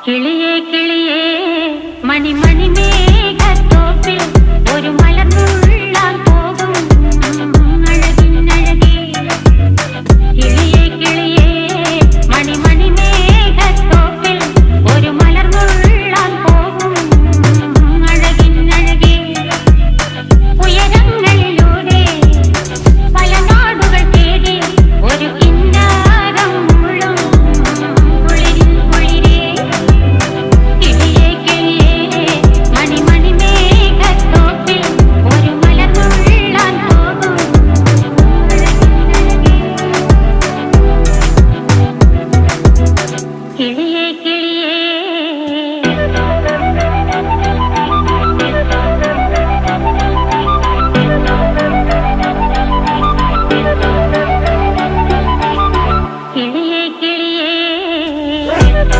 കിളിയേ കിളിയേ മണിമണി മേഘത്തോപ്പിൽ ഒരു മലർന്നുള്ളാൻ പോകും അഴകിനഴകേ. കിളിയേ കിളിയേ മണിമണി മേഘത്തോപ്പിൽ ഒരു മലർന്നുള്ളാൻ പോകും അഴകിനഴകേ. ഉയരങ്ങളിലൂടെ പല നാടുകൾ തേടി ഒരു കിന്നാരം മുഴും കുളിരിൻ കുളിരേ. കിളിയേ കിളിയേ മണിമണി മേഘത്തോപ്പിൽ ഒരു മലർന്നുള്ളാൻ പോകും അഴകിനഴകേ. കിളിയേ